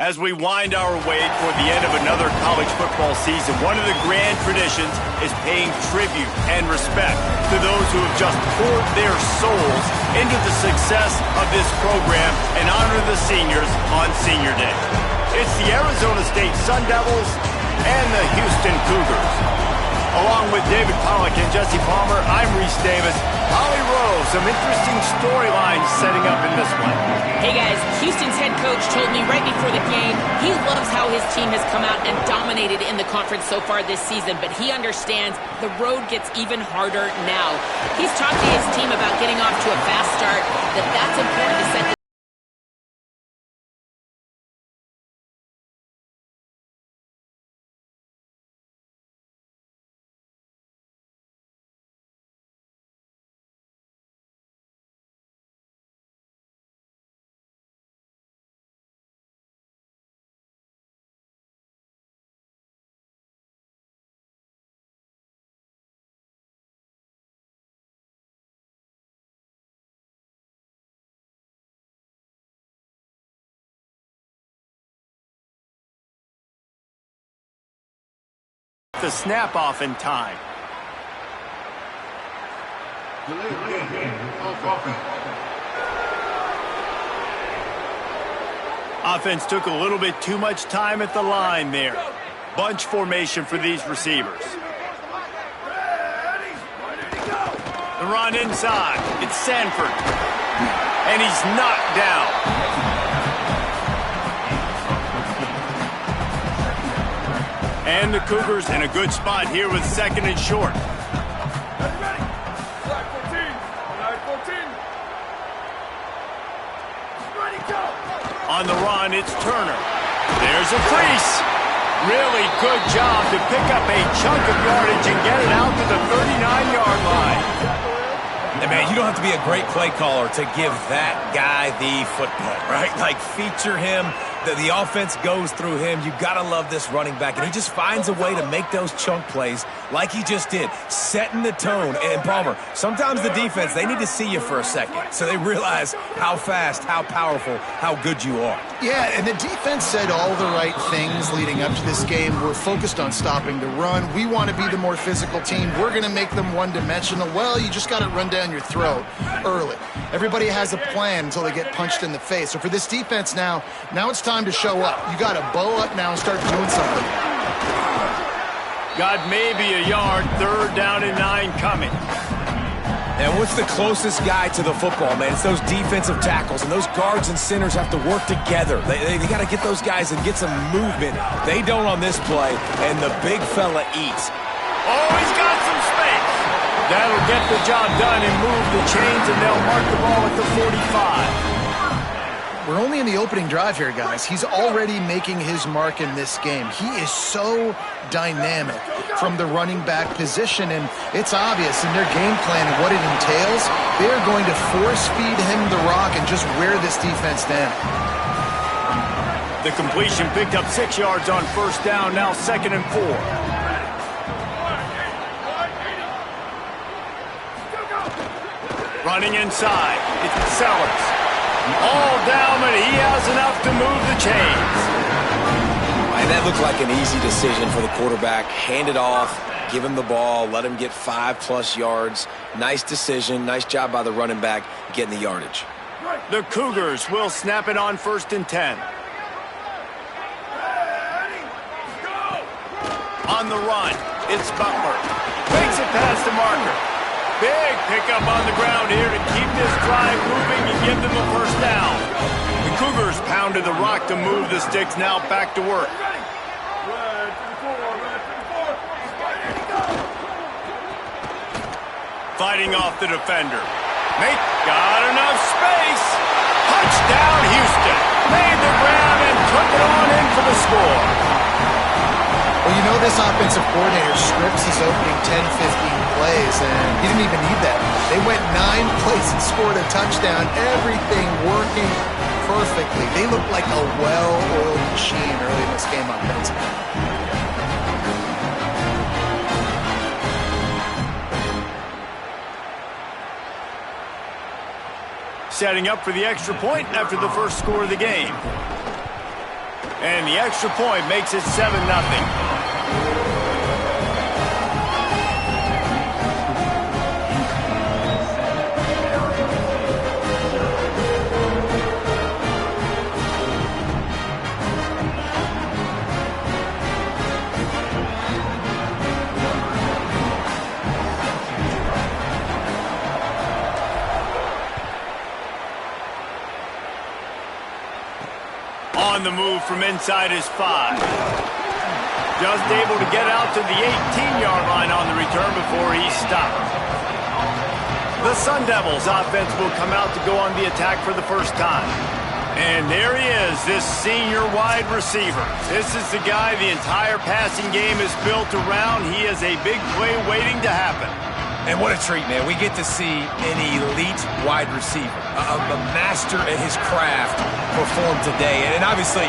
As we wind our way toward the end of another college football season, one of the grand traditions is paying tribute and respect to those who have just poured their souls into the success of this program and honor the seniors on Senior Day. It's the Arizona State Sun Devils and the Houston Cougars. Along with David Pollack and Jesse Palmer, I'm Reese Davis. Holly Rowe, some interesting storylines setting up in this one. Hey guys, Houston's head coach told me right before the game he loves how his team has come out and dominated in the conference so far this season, but he understands the road gets even harder now. He's talked to his team about getting off to a fast start, that's important to set the snap off in time. Offense took a little bit too much time at the line there. Bunch formation for these receivers. The run inside. It's Sanford. And he's knocked down. And the Cougars in a good spot here with second and short. On the run, it's Turner. There's a crease. Really good job to pick up a chunk of yardage and get it out to the 39-yard line. And man, you don't have to be a great play caller to give that guy the football, right? Like, feature him. The offense goes through him. You got to love this running back. And he just finds a way to make those chunk plays like he just did, setting the tone. And Palmer, sometimes the defense, they need to see you for a second so they realize how fast, how powerful, how good you are. Yeah, and the defense said all the right things leading up to this game. We're focused on stopping the run. We want to be the more physical team. We're going to make them one-dimensional. Well, you just got to run down your throat early. Everybody has a plan until they get punched in the face. So for this defense now it's time to show up. You got to bow up now and start doing something. Got maybe a yard, third down and 9 coming. And what's the closest guy to the football, man? It's those defensive tackles, and those guards and centers have to work together. They got to get those guys and get some movement. They don't on this play, and the big fella eats. Oh, he's got some space. That'll get the job done and move the chains, and they'll mark the ball at the 45. We're only in the opening drive here, guys. He's already making his mark in this game. He is so dynamic from the running back position, and it's obvious in their game plan and what it entails. They're going to force feed him the rock and just wear this defense down. The completion picked up 6 yards on first down, now second and 4. Running inside, it's Sellers. All down, but he has enough to move the chains. And that looked like an easy decision for the quarterback. Hand it off, give him the ball, let him get 5+ yards. Nice decision, nice job by the running back getting the yardage. The Cougars will snap it on first and 10. On the run, it's Butler. Makes it past the marker. Big pickup on the ground here to keep this drive moving and give them a first down. The Cougars pounded the rock to move the sticks, now back to work. Fighting off the defender. Got enough space. Touchdown, Houston. Made the grab and took it on in for the score. Well, you know this offensive coordinator scripts his opening 10, 15 plays, and he didn't even need that. They went 9 plays and scored a touchdown. Everything working perfectly. They looked like a well-oiled machine early in this game offensively. Setting up for the extra point after the first score of the game. And the extra point makes it 7-0. On the move from inside his 5. Just able to get out to the 18-yard line on the return before he stopped. The Sun Devils offense will come out to go on the attack for the first time. And there he is, this senior wide receiver. This is the guy the entire passing game is built around. He is a big play waiting to happen. And what a treat, man. We get to see an elite wide receiver, a master at his craft perform today. And obviously,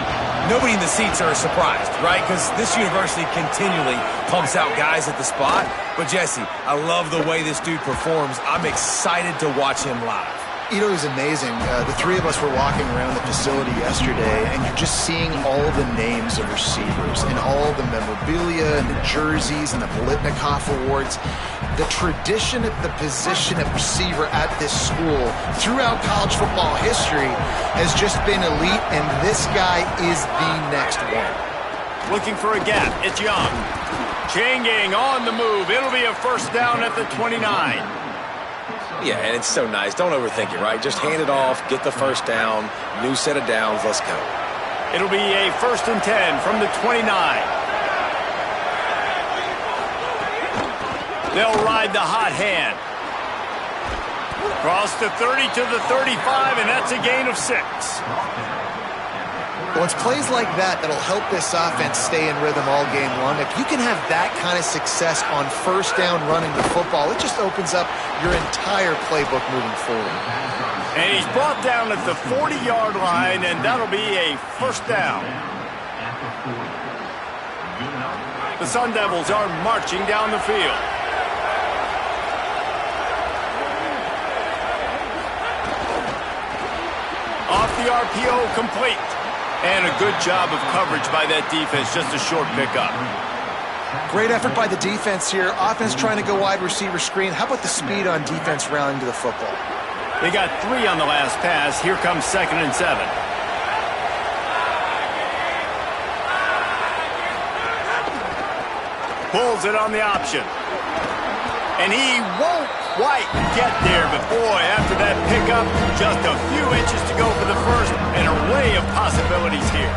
nobody in the seats are surprised, right? Because this university continually pumps out guys at the spot. But, Jesse, I love the way this dude performs. I'm excited to watch him live. You know, it was amazing. The three of us were walking around the facility yesterday, and you're just seeing all the names of receivers and all the memorabilia and the jerseys and the Bolitnikoff Awards. The tradition at the position of receiver at this school throughout college football history has just been elite, and this guy is the next one. Looking for a gap. It's Young. Chain gang on the move. It'll be a first down at the 29. Yeah, and it's so nice. Don't overthink it, right? Just hand it off, get the first down, new set of downs, let's go. It'll be a 1st and 10 from the 29. They'll ride the hot hand. Cross the 30 to the 35, and that's a gain of 6. Well, it's plays like that that'll help this offense stay in rhythm all game long. If you can have that kind of success on first down running the football, it just opens up your entire playbook moving forward. And he's brought down at the 40-yard line, and that'll be a first down. The Sun Devils are marching down the field. Off the RPO, complete. And a good job of coverage by that defense, just a short pickup. Great effort by the defense here. Offense trying to go wide receiver screen. How about the speed on defense rallying to the football? They got 3 on the last pass. Here comes 2nd and 7. Pulls it on the option. And he won't quite get there, but boy, after that pickup, just a few inches to go for the first, and an array of possibilities here.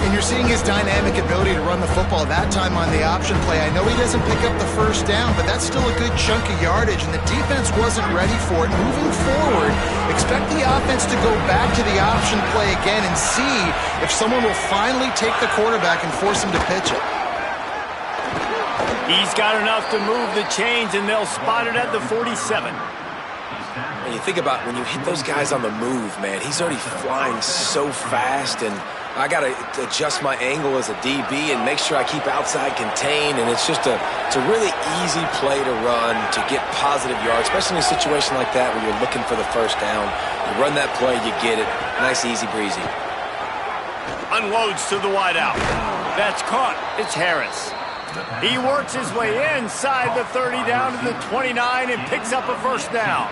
And you're seeing his dynamic ability to run the football that time on the option play. I know he doesn't pick up the first down, but that's still a good chunk of yardage, and the defense wasn't ready for it. Moving forward, expect the offense to go back to the option play again and see if someone will finally take the quarterback and force him to pitch it. He's got enough to move the chains, and they'll spot it at the 47. And you think about when you hit those guys on the move, man, he's already flying so fast, and I got to adjust my angle as a DB and make sure I keep outside contained, and it's just it's a really easy play to run to get positive yards, especially in a situation like that where you're looking for the first down. You run that play, you get it. Nice, easy, breezy. Unloads to the wideout. That's caught. It's Harris. He works his way inside the 30 down to the 29 and picks up a first down.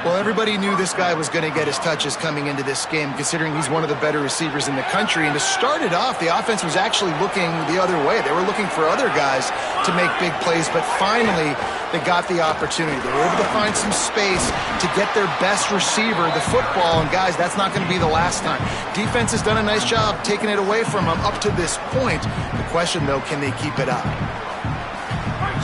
Well, everybody knew this guy was going to get his touches coming into this game, considering he's one of the better receivers in the country. And to start it off, the offense was actually looking the other way. They were looking for other guys to make big plays, but finally they got the opportunity. They were able to find some space to get their best receiver the football. And guys, that's not going to be the last time. Defense has done a nice job taking it away from them up to this point. The question, though, can they keep it up?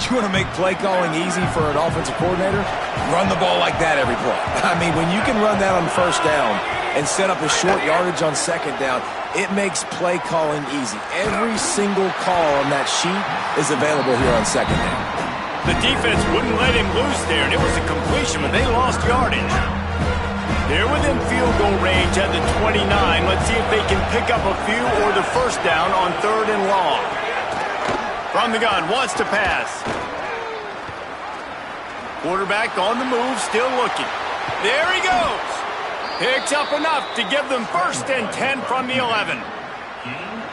You want to make play calling easy for an offensive coordinator? Run the ball like that every play. I mean, when you can run that on first down, and set up a short yardage on second down, it makes play calling easy. Every single call on that sheet is available here on second down. The defense wouldn't let him loose there, and it was a completion, but they lost yardage. They're within field goal range at the 29. Let's see if they can pick up a few or the first down on 3rd and long. From the gun, wants to pass. Quarterback on the move, still looking. There he goes. Picks up enough to give them 1st and 10 from the 11.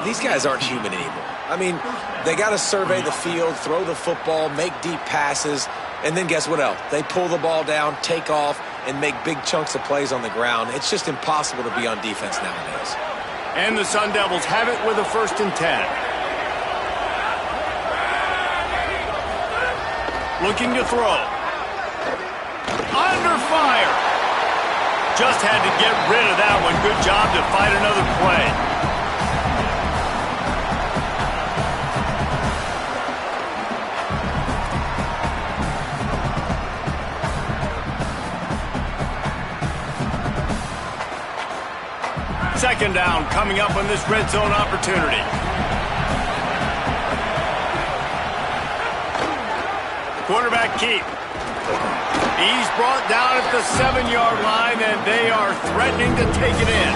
These guys aren't human anymore. I mean, they got to survey the field, throw the football, make deep passes, and then guess what else? They pull the ball down, take off, and make big chunks of plays on the ground. It's just impossible to be on defense nowadays. And the Sun Devils have it with a 1st and 10. Looking to throw. Under fire. Just had to get rid of that one. Good job to fight another play. Second down coming up on this red zone opportunity. Quarterback keep. He's brought down at the 7-yard line, and they are threatening to take it in.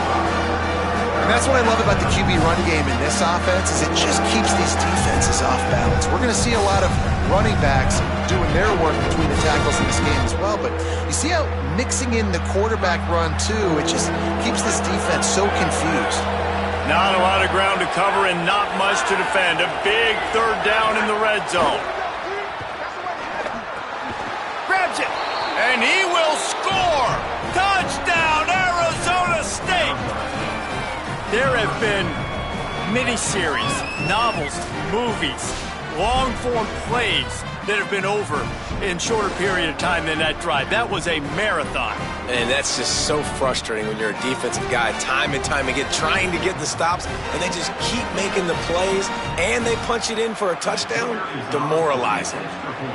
And that's what I love about the QB run game in this offense is it just keeps these defenses off balance. We're going to see a lot of running backs doing their work between the tackles in this game as well, but you see how mixing in the quarterback run too, it just keeps this defense so confused. Not a lot of ground to cover and not much to defend. A big 3rd down in the red zone. Grabs it, and he will score! Touchdown, Arizona State! There have been miniseries, novels, movies, long-form plays that have been over in shorter period of time than that drive. That was a marathon. And that's just so frustrating when you're a defensive guy, time and time again, trying to get the stops, and they just keep making the plays, and they punch it in for a touchdown. Demoralizing.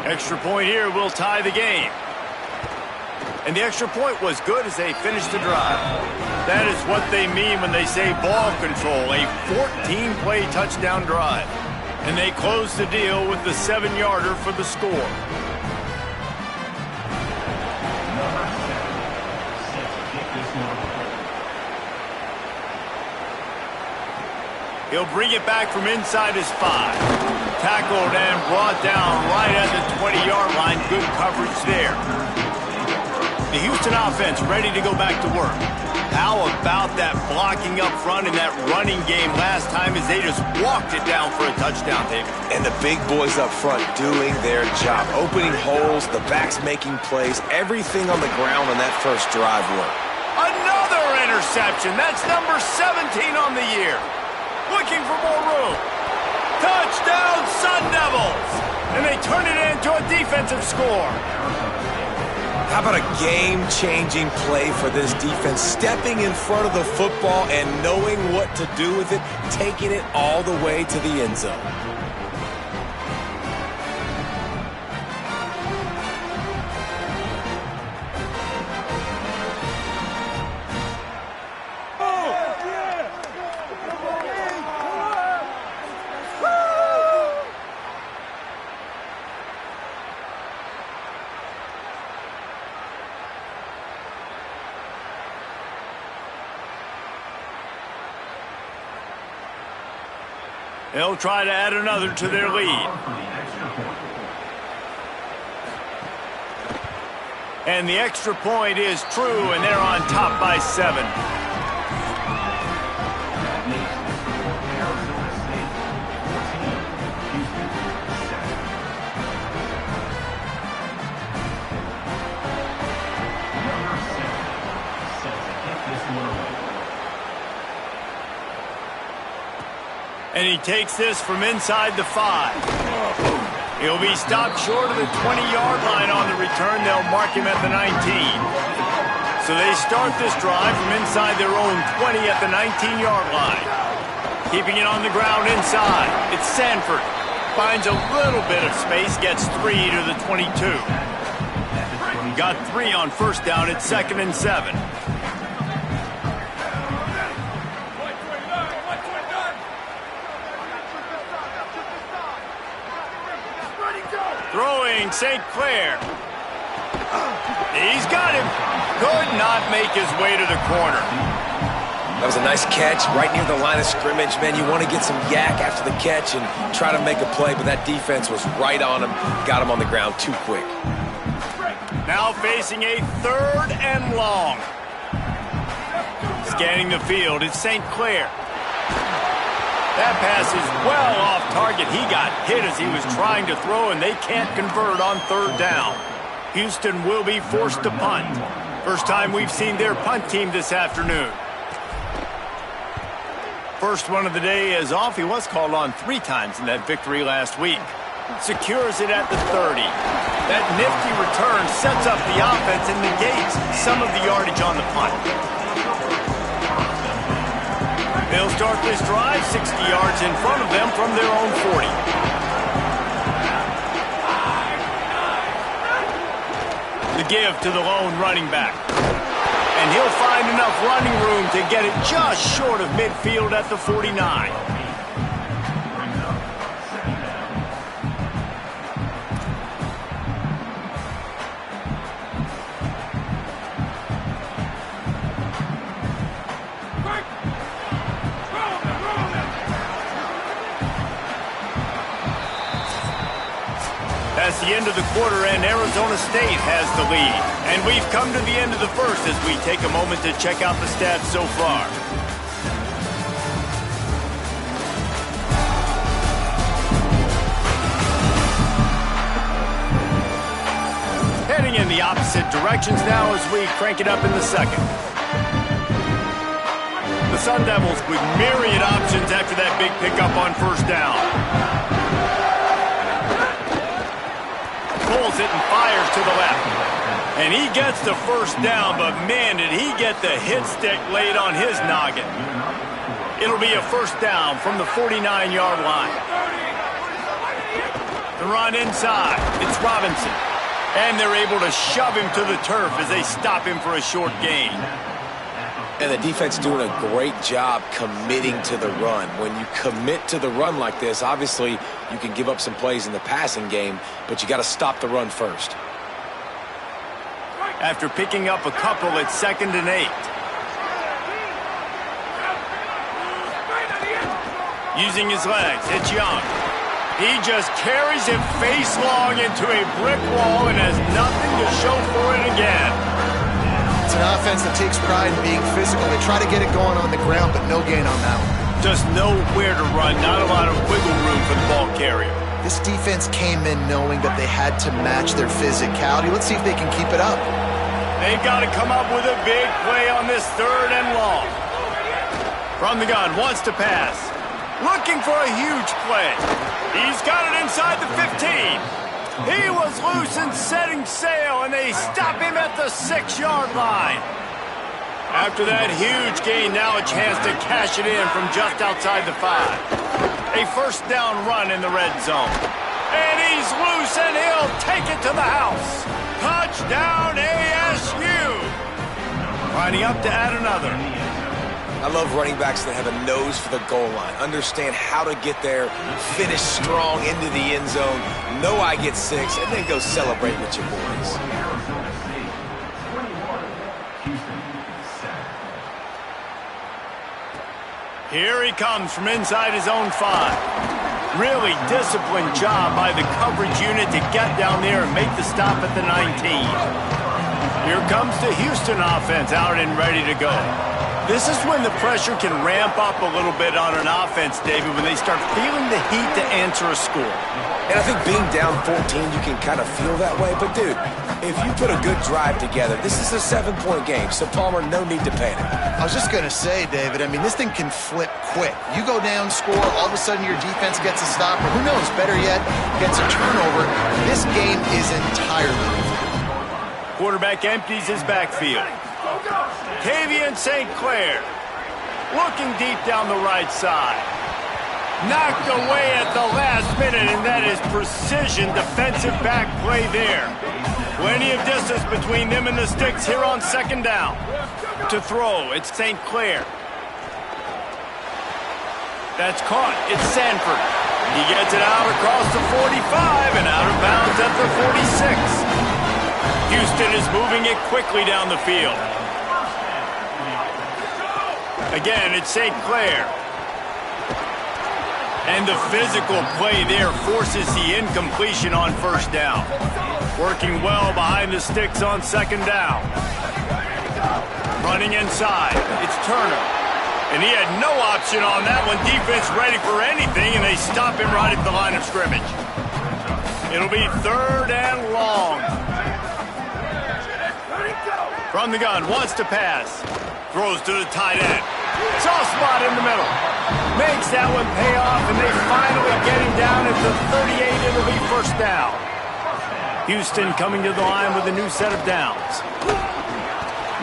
Extra point here will tie the game. And the extra point was good as they finished the drive. That is what they mean when they say ball control, a 14-play touchdown drive. And they close the deal with the 7-yarder for the score. He'll bring it back from inside his 5. Tackled and brought down right at the 20-yard line. Good coverage there. The Houston offense ready to go back to work. How about that blocking up front and that running game last time as they just walked it down for a touchdown, David? And the big boys up front doing their job. Opening holes, the backs making plays, everything on the ground on that first drive worked. Another interception. That's number 17 on the year. Looking for more room. Touchdown, Sun Devils! And they turn it into a defensive score. How about a game-changing play for this defense? Stepping in front of the football and knowing what to do with it, taking it all the way to the end zone. They'll try to add another to their lead. And the extra point is true, and they're on top by 7. And he takes this from inside the 5. He'll be stopped short of the 20-yard line on the return. They'll mark him at the 19. So they start this drive from inside their own 20 at the 19-yard line. Keeping it on the ground inside. It's Sanford. Finds a little bit of space, gets 3 to the 22. Got 3 on first down at 2nd and 7. Throwing St. Clair. He's got him. Could not make his way to the corner. That was a nice catch right near the line of scrimmage. Man, you want to get some yak after the catch and try to make a play, but that defense was right on him. Got him on the ground too quick. Now facing a 3rd and long. Scanning the field, it's St. Clair. That pass is well off target. He got hit as he was trying to throw, and they can't convert on 3rd down. Houston will be forced to punt. First time we've seen their punt team this afternoon. First one of the day is off. He was called on 3 times in that victory last week. Secures it at the 30. That nifty return sets up the offense and negates some of the yardage on the punt. They'll start this drive 60 yards in front of them from their own 40. The give to the lone running back. And he'll find enough running room to get it just short of midfield at the 49. That's the end of the quarter, and Arizona State has the lead. And we've come to the end of the first as we take a moment to check out the stats so far. Heading in the opposite directions now as we crank it up in the second. The Sun Devils with myriad options after that big pickup on 1st down. Pulls it and fires to the left. And he gets the 1st down, but man, did he get the hit stick laid on his noggin. It'll be a 1st down from the 49-yard line. The run inside. It's Robinson. And they're able to shove him to the turf as they stop him for a short gain. And the defense doing a great job committing to the run. When you commit to the run like this, obviously you can give up some plays in the passing game, but you got to stop the run first. After picking up a couple, it's 2nd and 8. Using his legs, it's Young. He just carries it face long into a brick wall and has nothing to show for it again. It's an offense that takes pride in being physical. They try to get it going on the ground, but no gain on that one. Just nowhere to run, not a lot of wiggle room for the ball carrier. This defense came in knowing that they had to match their physicality. Let's see if they can keep it up. They've got to come up with a big play on this 3rd and long. From the gun, wants to pass. Looking for a huge play. He's got it inside the 15. He was loose and setting sail, and they stop him at the 6-yard line. After that huge gain, now a chance to cash it in from just outside the 5. A 1st down run in the red zone. And he's loose, and he'll take it to the house. Touchdown, ASU! Lining up to add another. I love running backs that have a nose for the goal line, understand how to get there, finish strong into the end zone, know I get 6, and then go celebrate with your boys. Here he comes from inside his own 5. Really disciplined job by the coverage unit to get down there and make the stop at the 19. Here comes the Houston offense out and ready to go. This is when the pressure can ramp up a little bit on an offense, David, when they start feeling the heat to answer a score. And I think being down 14, you can kind of feel that way. But, dude, if you put a good drive together, this is a 7-point game. So, Palmer, no need to panic. I was just going to say, David, I mean, this thing can flip quick. You go down, score, all of a sudden your defense gets a stop, or who knows, better yet, gets a turnover. This game is entirely different. Quarterback empties his backfield. Tavian St. Clair looking deep down the right side. Knocked away at the last minute, and that is precision defensive back play there. Plenty of distance between them and the sticks here on 2nd down. To throw, it's St. Clair. That's caught. It's Sanford. He gets it out across the 45 and out of bounds at the 46. Houston is moving it quickly down the field. Again, it's St. Clair. And the physical play there forces the incompletion on first down. Working well behind the sticks on second down. Running inside, it's Turner. And he had no option on that one. Defense ready for anything, and they stop him right at the line of scrimmage. It'll be 3rd and long. From the gun, wants to pass. Throws to the tight end. Soft spot in the middle. Makes that one pay off, and they finally get him down at the 38. It'll be first down. Houston coming to the line with a new set of downs.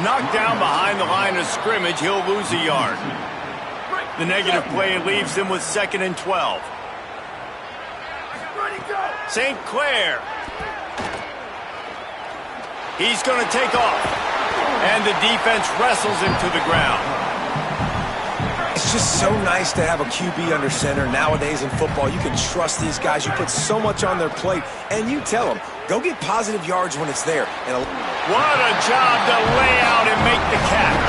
Knocked down behind the line of scrimmage, he'll lose a yard. The negative play leaves him with 2nd and 12. St. Clair. He's going to take off. And the defense wrestles him to the ground. It's just so nice to have a QB under center. Nowadays in football, you can trust these guys. You put so much on their plate, and you tell them, go get positive yards when it's there. And what a job to lay out and make the catch.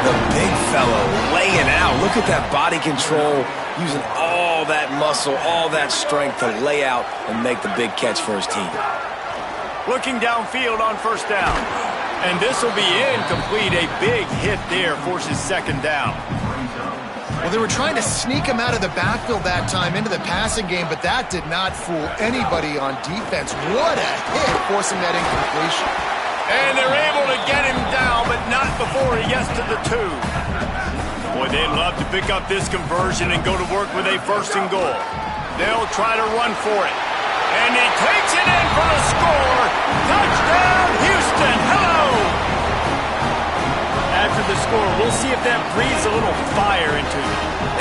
The big fellow laying out. Look at that body control, using all that muscle, all that strength to lay out and make the big catch for his team. Looking downfield on first down. And this will be incomplete. A big hit there forces second down. Well, they were trying to sneak him out of the backfield that time into the passing game, but that did not fool anybody on defense. What a hit, forcing that incompletion. And they're able to get him down, but not before he gets to the 2. Boy, they'd love to pick up this conversion and go to work with a 1st and goal. They'll try to run for it. And he takes it in for a score. Touchdown, Houston. Hello! After the score, we'll see if that breathes a little fire into you.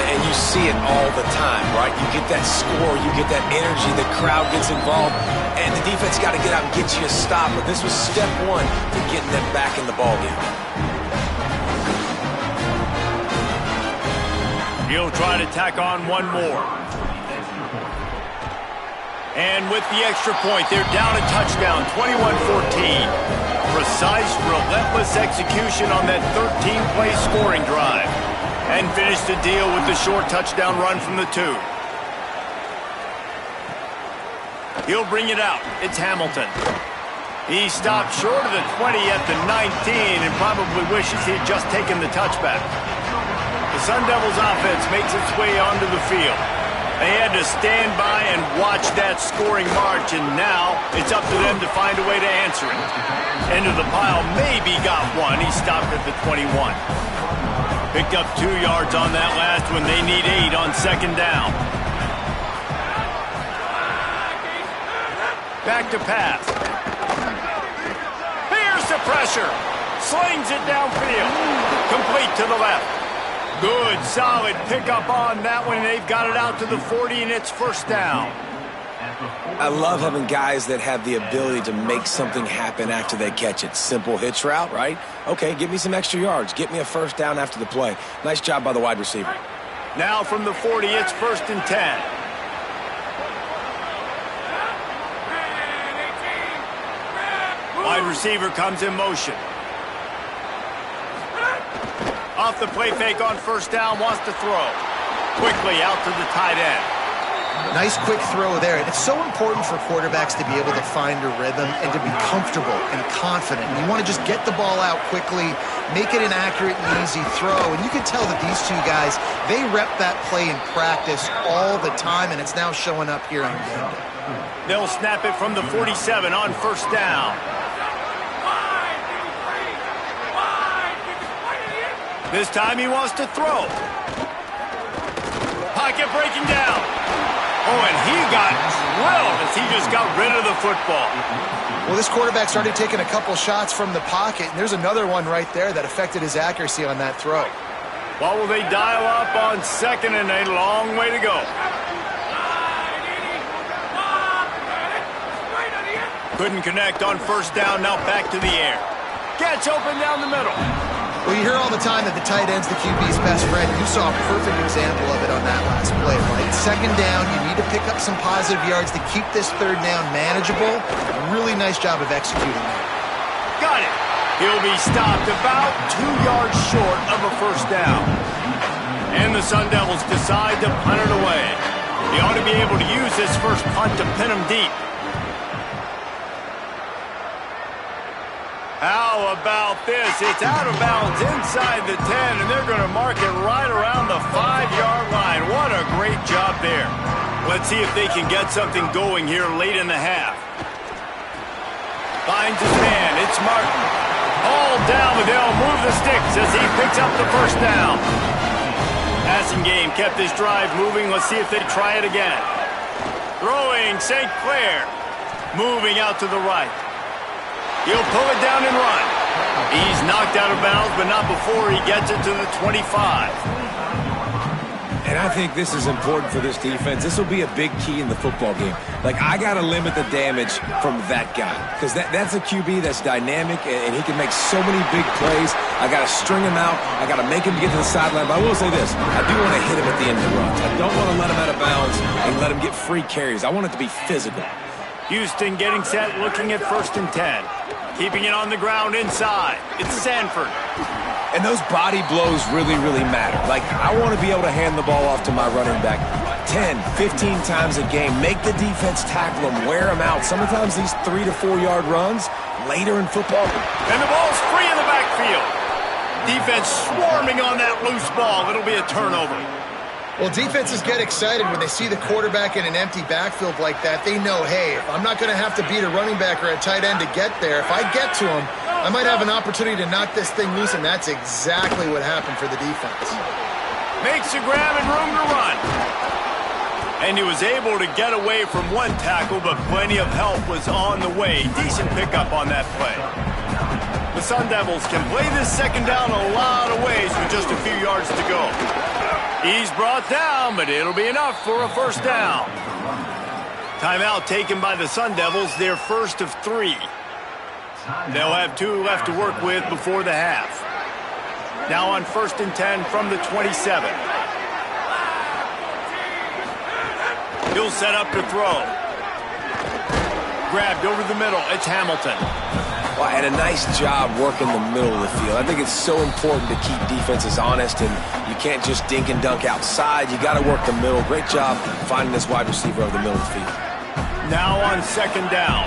And you see it all the time, right? You get that score, you get that energy, the crowd gets involved, and the defense got to get out and get you a stop. But this was step 1 to getting them back in the ballgame. He'll try to tack on one more. And with the extra point, they're down a touchdown, 21-14. Precise, relentless execution on that 13-play scoring drive. And finish the deal with the short touchdown run from the 2. He'll bring it out. It's Hamilton. He stopped short of the 20 at the 19 and probably wishes he had just taken the touchback. The Sun Devils offense makes its way onto the field. They had to stand by and watch that scoring march, and now it's up to them to find a way to answer it. Into the pile, maybe got one. He stopped at the 21. Picked up 2 yards on that last one. They need 8 on second down. Back to pass. Here's the pressure. Slings it downfield. Complete to the left. Good, solid pickup on that one. They've got it out to the 40, and it's first down. I love having guys that have the ability to make something happen after they catch it. Simple hitch route, right? Okay, give me some extra yards. Get me a first down after the play. Nice job by the wide receiver. Now from the 40, it's 1st and 10. Wide receiver comes in motion. Off the play fake on first down, wants to throw. Quickly out to the tight end. Nice quick throw there. And it's so important for quarterbacks to be able to find a rhythm and to be comfortable and confident. And you want to just get the ball out quickly, make it an accurate and easy throw. And you can tell that these two guys, they rep that play in practice all the time, and it's now showing up here on game day. They'll snap it from the 47 on first down. This time he wants to throw. Pocket breaking down. Oh, and he got drilled as he just got rid of the football. Well, this quarterback started taking a couple shots from the pocket, and there's another one right there that affected his accuracy on that throw. What will they dial up on second, and a long way to go? Couldn't connect on first down, now back to the air. Gets open down the middle. Well, you hear all the time that the tight end's the QB's best friend. You saw a perfect example of it on that last play, right? Second down, you need to pick up some positive yards to keep this third down manageable. Really nice job of executing that. Got it. He'll be stopped about 2 yards short of a first down. And the Sun Devils decide to punt it away. He ought to be able to use this first punt to pin him deep. How about this? It's out of bounds inside the 10, and they're going to mark it right around the 5-yard line. What a great job there. Let's see if they can get something going here late in the half. Finds his man. It's Martin. All down, but they'll move the sticks as he picks up the first down. Passing game kept this drive moving. Let's see if they try it again. Throwing St. Clair. Moving out to the right. He'll pull it down and run. He's knocked out of bounds, but not before he gets it to the 25. And I think this is important for this defense. This will be a big key in the football game. Like, I got to limit the damage from that guy because that's a QB that's dynamic, and he can make so many big plays. I got to string him out. I got to make him get to the sideline. But I will say this. I do want to hit him at the end of the runs. I don't want to let him out of bounds and let him get free carries. I want it to be physical. Houston getting set, looking at 1st and 10. Keeping it on the ground inside. It's Sanford. And those body blows really, really matter. Like, I want to be able to hand the ball off to my running back 10, 15 times a game. Make the defense tackle him, wear him out. Sometimes these 3 to 4 yard runs later in football. And the ball's free in the backfield. Defense swarming on that loose ball. It'll be a turnover. Well, defenses get excited when they see the quarterback in an empty backfield like that. They know, hey, if I'm not going to have to beat a running back or a tight end to get there, if I get to him, I might have an opportunity to knock this thing loose, and that's exactly what happened for the defense. Makes a grab and room to run. And he was able to get away from one tackle, but plenty of help was on the way. Decent pickup on that play. The Sun Devils can play this second down a lot of ways with just a few yards to go. He's brought down, but it'll be enough for a first down. Timeout taken by the Sun Devils, their first of 3. They'll have 2 left to work with before the half. Now on 1st and 10 from the 27. He'll set up to throw. Grabbed over the middle. It's Hamilton. Well, and a nice job working the middle of the field. I think it's so important to keep defenses honest, and you can't just dink and dunk outside. You got to work the middle. Great job finding this wide receiver over the middle of the field. Now on 2nd down.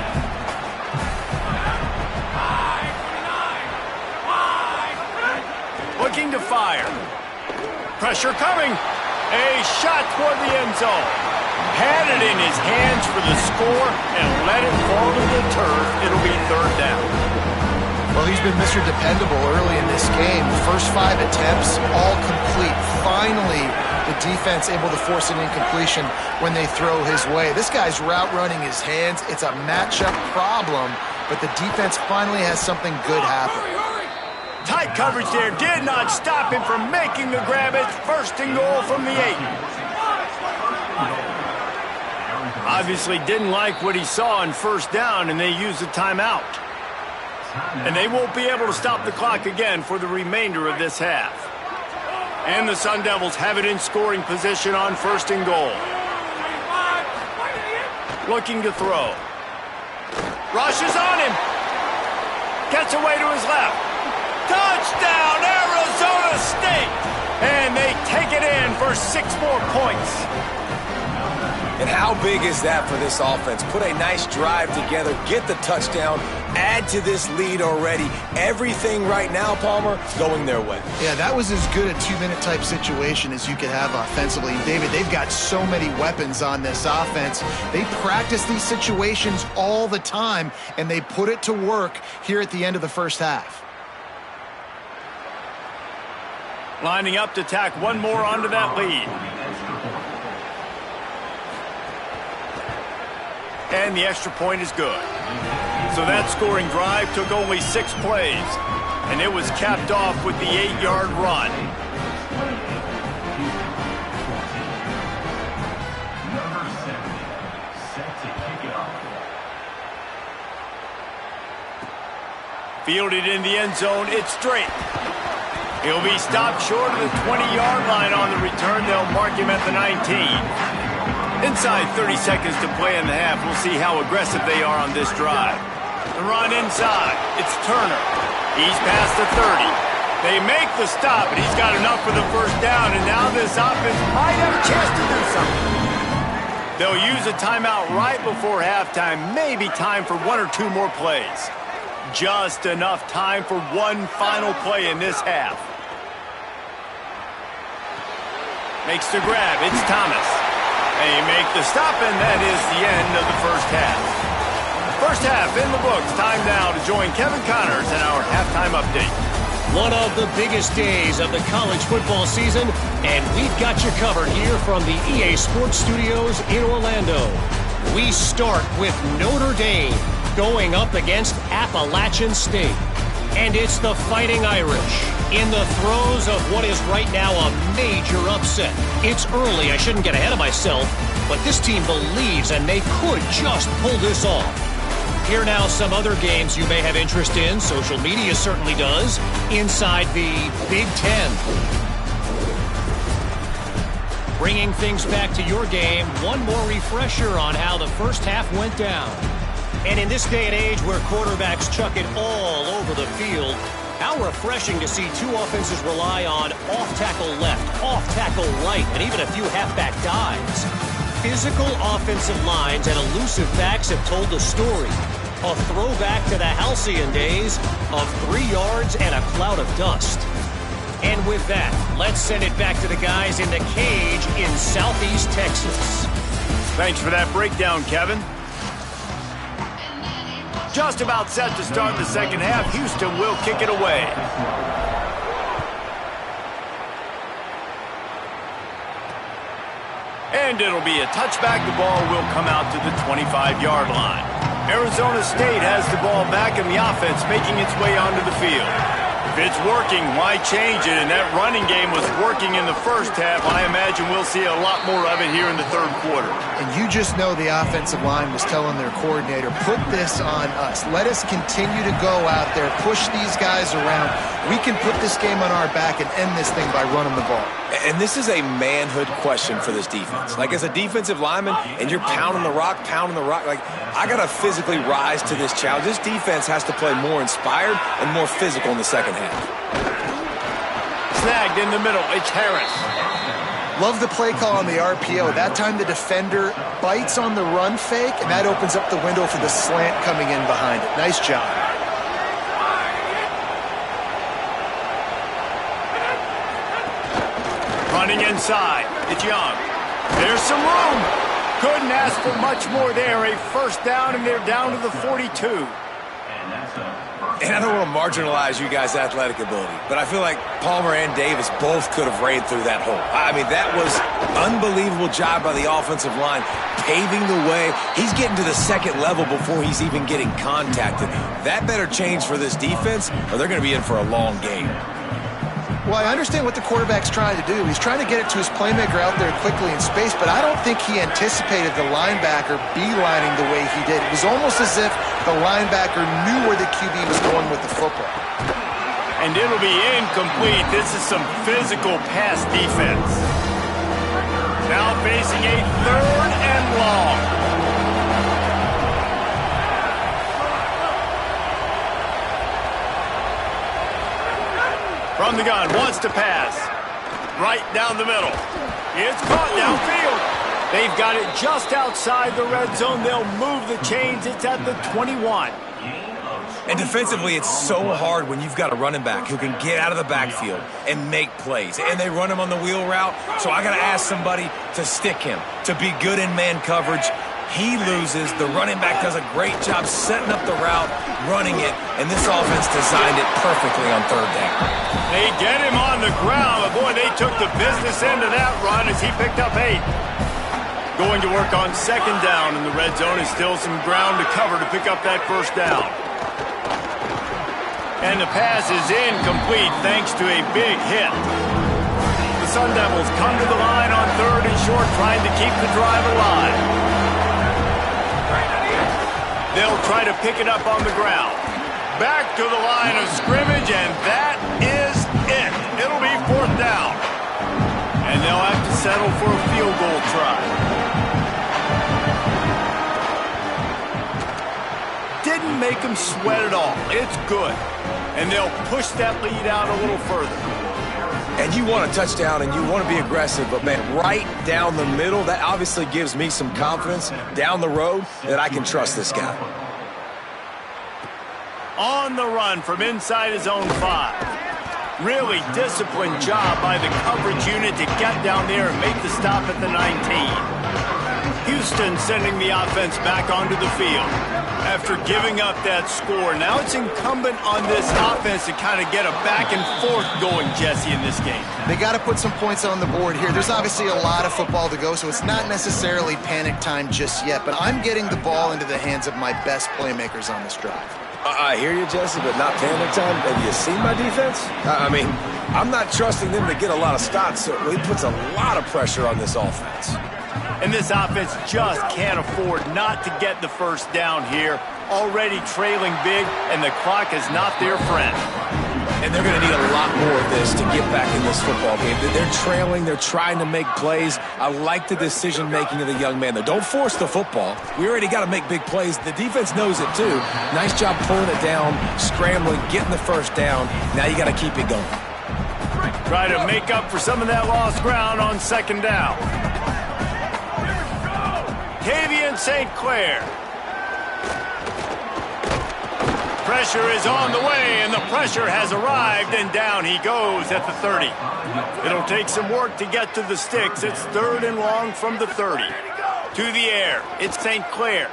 Looking to fire. Pressure coming. A shot toward the end zone. Had it in his hands for the score and let it fall to the turf. It'll be 3rd down. Well, he's been Mr. Dependable early in this game. First 5 attempts, all complete. Finally, the defense able to force an incompletion when they throw his way. This guy's route running his hands. It's a matchup problem, but the defense finally has something good happen. Tight coverage there did not stop him from making the grab. It's 1st and goal from the 8. Obviously didn't like what he saw on 1st down, and they used a timeout. And they won't be able to stop the clock again for the remainder of this half. And the Sun Devils have it in scoring position on 1st and goal. Looking to throw. Rushes on him. Gets away to his left. Touchdown, Arizona State! And they take it in for 6 more points. And how big is that for this offense? Put a nice drive together, get the touchdown, add to this lead already. Everything right now, Palmer, going their way. Yeah, that was as good a 2-minute type situation as you could have offensively. David, they've got so many weapons on this offense. They practice these situations all the time, and they put it to work here at the end of the first half. Lining up to tack one more onto that lead. And the extra point is good. So that scoring drive took only 6 plays, and it was capped off with the 8-yard run. Number 7, set to kick it off. Fielded in the end zone, it's straight. He'll be stopped short of the 20-yard line on the return. They'll mark him at the 19. Inside 30 seconds to play in the half. We'll see how aggressive they are on this drive. The run inside. It's Turner. He's past the 30. They make the stop, and he's got enough for the first down, and now this offense might have a chance to do something. They'll use a timeout right before halftime. Maybe time for one or two more plays. Just enough time for one final play in this half. Makes the grab. It's Thomas. They make the stop, and that is the end of the first half. First half in the books. Time now to join Kevin Connors in our halftime update. One of the biggest days of the college football season, and we've got you covered here from the EA Sports Studios in Orlando. We start with Notre Dame going up against Appalachian State. And it's the Fighting Irish in the throes of what is right now a major upset. It's early, I shouldn't get ahead of myself, but this team believes and they could just pull this off. Here now some other games you may have interest in, social media certainly does, inside the Big Ten. Bringing things back to your game, one more refresher on how the first half went down. And in this day and age where quarterbacks chuck it all over the field, how refreshing to see two offenses rely on off-tackle left, off-tackle right, and even a few halfback dives. Physical offensive lines and elusive backs have told the story. A throwback to the halcyon days of 3 yards and a cloud of dust. And with that, let's send it back to the guys in the cage in Southeast Texas. Thanks for that breakdown, Kevin. Just about set to start the second half. Houston will kick it away. And it'll be a touchback. The ball will come out to the 25-yard line. Arizona State has the ball back in the offense, making its way onto the field. If it's working, why change it? And that running game was working in the first half. I imagine we'll see a lot more of it here in the third quarter. And you just know the offensive line was telling their coordinator, put this on us. Let us continue to go out there, push these guys around. We can put this game on our back and end this thing by running the ball. And this is a manhood question for this defense. Like, as a defensive lineman, and you're pounding the rock, like, I got to physically rise to this challenge. This defense has to play more inspired and more physical in the second half. Snagged in the middle. It's Harris. Love the play call on the RPO. That time the defender bites on the run fake, and that opens up the window for the slant coming in behind it. Nice job. Running inside. It's Young. There's some room. Couldn't ask for much more there. A first down, and they're down to the 42. And I don't want to marginalize you guys' athletic ability, but I feel like Palmer and Davis both could have ran through that hole. I mean, that was unbelievable job by the offensive line, paving the way. He's getting to the second level before he's even getting contacted. That better change for this defense, or they're going to be in for a long game. Well, I understand what the quarterback's trying to do. He's trying to get it to his playmaker out there quickly in space, but I don't think he anticipated the linebacker beelining the way he did. It was almost as if the linebacker knew where the QB was going with the football. And it'll be incomplete. This is some physical pass defense. Now facing a third and long. From the gun, wants to pass. Right down the middle. It's caught downfield. They've got it just outside the red zone. They'll move the chains. It's at the 21. And defensively, it's so hard when you've got a running back who can get out of the backfield and make plays. And they run him on the wheel route. So I got to ask somebody to stick him, to be good in man coverage. He loses. The running back does a great job setting up the route, running it, and this offense designed it perfectly on third down. They get him on the ground, but boy, they took the business end of that run as he picked up 8. Going to work on second down in the red zone, and still some ground to cover to pick up that first down. And the pass is incomplete thanks to a big hit. The Sun Devils come to the line on third and short, trying to keep the drive alive. They'll try to pick it up on the ground. Back to the line of scrimmage, and that is it. 4th down. And they'll have to settle for a field goal try. Didn't make them sweat at all. It's good. And they'll push that lead out a little further. And you want a touchdown and you want to be aggressive, but, man, right down the middle, that obviously gives me some confidence down the road that I can trust this guy. On the run from inside his own 5. Really disciplined job by the coverage unit to get down there and make the stop at the 19. Houston sending the offense back onto the field. After giving up that score, now it's incumbent on this offense to kind of get a back and forth going, Jesse, in this game. They got to put some points on the board here. There's obviously a lot of football to go, so it's not necessarily panic time just yet, but I'm getting the ball into the hands of my best playmakers on this drive. I hear you, Jesse, but not panic time. Have you seen my defense? I mean, I'm not trusting them to get a lot of stops, so it puts a lot of pressure on this offense. And this offense just can't afford not to get the first down here. Already trailing big, and the clock is not their friend. And they're going to need a lot more of this to get back in this football game. They're trailing. They're trying to make plays. I like the decision-making of the young man, though. Don't force the football. We already got to make big plays. The defense knows it, too. Nice job pulling it down, scrambling, getting the first down. Now you got to keep it going. Try to make up for some of that lost ground on 2nd down. Tavian St. Clair. Pressure is on the way, and the pressure has arrived, and down he goes at the 30. It'll take some work to get to the sticks. It's 3rd and long from the 30. To the air, it's St. Clair.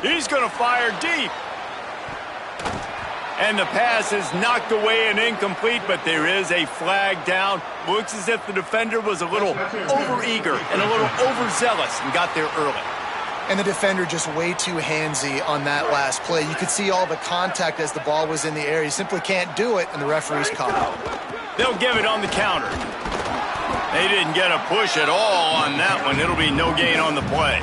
He's going to fire deep. And the pass is knocked away and incomplete, but there is a flag down. Looks as if the defender was a little overeager and a little overzealous and got there early. And the defender just way too handsy on that last play. You could see all the contact as the ball was in the air. He simply can't do it, and the referee's caught out. They'll give it on the counter. They didn't get a push at all on that one. It'll be no gain on the play.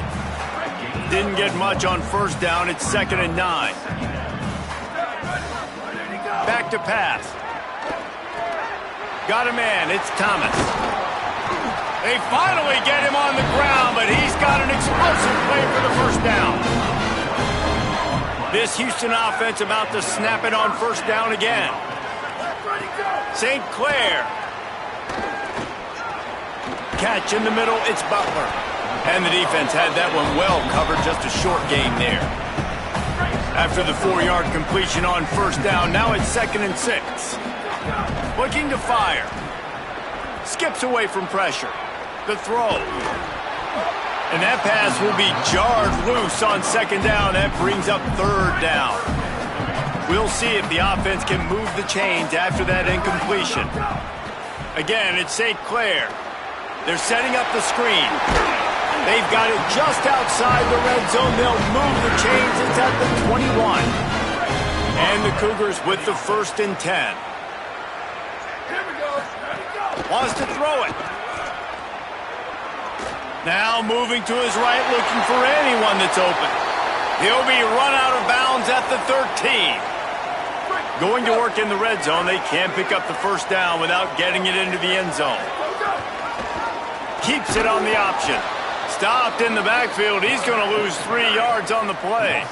Didn't get much on 1st down. It's 2nd and 9. Back to pass. Got a man. It's Thomas. They finally get him on the ground, but he's got an explosive play for the 1st down. This Houston offense about to snap it on 1st down again. St. Clair. Catch in the middle. It's Butler. And the defense had that one well covered. Just a short gain there. After the 4-yard completion on 1st down, now it's 2nd and 6. Looking to fire. Skips away from pressure. The throw. And that pass will be jarred loose on 2nd down. That brings up 3rd down. We'll see if the offense can move the chains after that incompletion. Again, it's St. Clair. They're setting up the screen. They've got it just outside the red zone. They'll move the chains. It's at the 21. And the Cougars with the 1st and 10. Wants to throw it. Now moving to his right, looking for anyone that's open. He'll be run out of bounds at the 13. Going to work in the red zone. They can't pick up the 1st down without getting it into the end zone. Keeps it on the option. Stopped in the backfield. He's going to lose 3 yards on the play.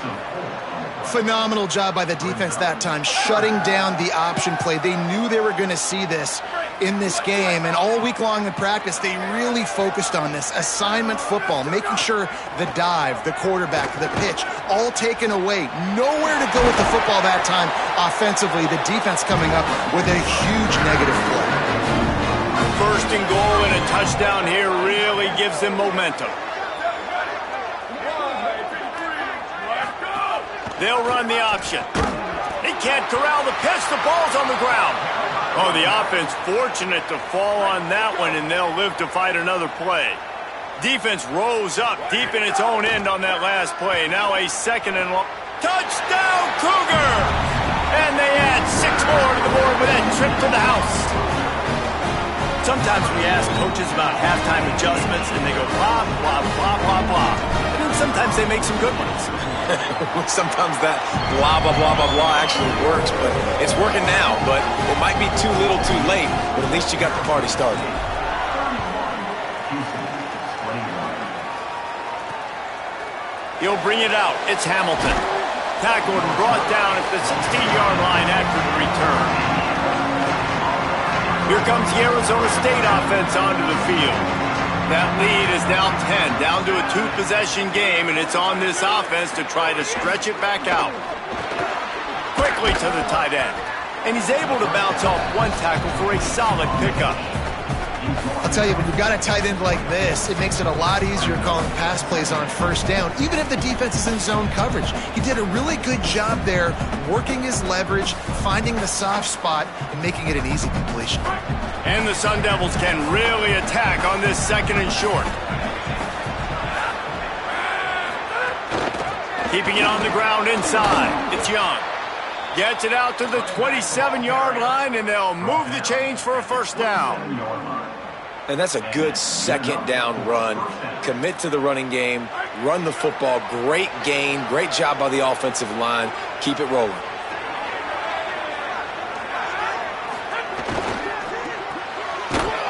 Phenomenal job by the defense that time, shutting down the option play. They knew they were going to see this in this game, and all week long in practice, they really focused on this assignment football, making sure the dive, the quarterback, the pitch, all taken away. Nowhere to go with the football that time offensively. The defense coming up with a huge negative play. 1st and goal and a touchdown here really gives them momentum. They'll run the option. He can't corral the pitch. The ball's on the ground. Oh, the offense fortunate to fall on that one, and they'll live to fight another play. Defense rose up deep in its own end on that last play. Now a 2nd and long. Touchdown, Cougar! And they add 6 more to the board with that trip to the house. Sometimes we ask coaches about halftime adjustments, and they go blah, blah, blah, blah, blah. And then sometimes they make some good ones. Sometimes that blah, blah, blah, blah, blah actually works, but it's working now. But it might be too little too late, but at least you got the party started. He'll bring it out. It's Hamilton. Tackled and brought down at the 16-yard line after the return. Here comes the Arizona State offense onto the field. That lead is now 10, down to a 2-possession game, and it's on this offense to try to stretch it back out. Quickly to the tight end, and he's able to bounce off one tackle for a solid pickup. I'll tell you, when you've got a tight end like this, it makes it a lot easier calling pass plays on first down, even if the defense is in zone coverage. He did a really good job there, working his leverage, finding the soft spot, and making it an easy completion. And the Sun Devils can really attack on this 2nd and short. Keeping it on the ground inside. It's Young. Gets it out to the 27-yard line, and they'll move the chains for a first down. And that's a good 2nd down run. Commit to the running game. Run the football. Great gain. Great job by the offensive line. Keep it rolling.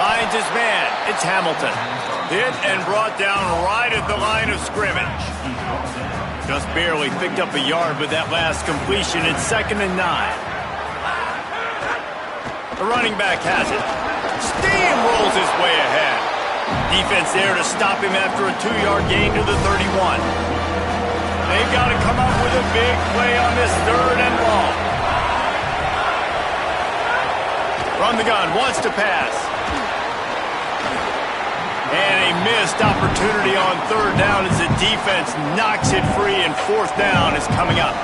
Finds his man. It's Hamilton. Hit and brought down right at the line of scrimmage. Just barely picked up a yard with that last completion. It's 2nd and 9. The running back has it. Steamrolls his way ahead. Defense there to stop him after a 2-yard gain to the 31. They've got to come up with a big play on this 3rd and long. Run the gun, wants to pass. And a missed opportunity on 3rd down as the defense knocks it free, and 4th down is coming up.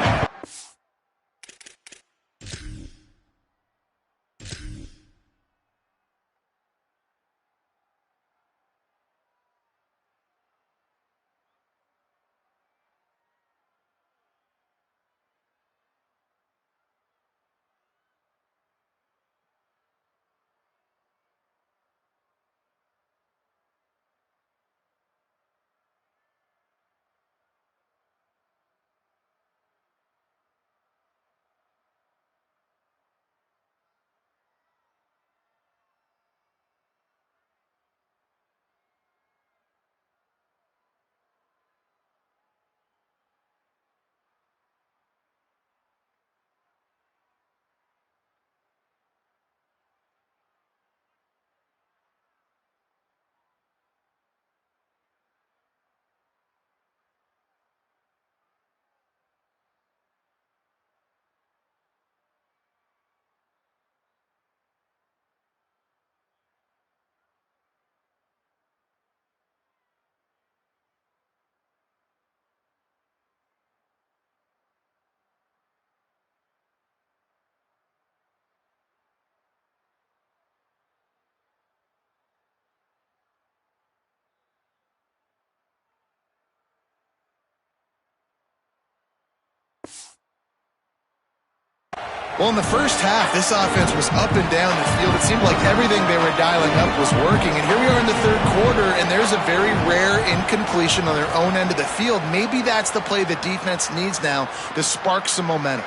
Well, in the first half, this offense was up and down the field. It seemed like everything they were dialing up was working. And here we are in the 3rd quarter, and there's a very rare incompletion on their own end of the field. Maybe that's the play the defense needs now to spark some momentum.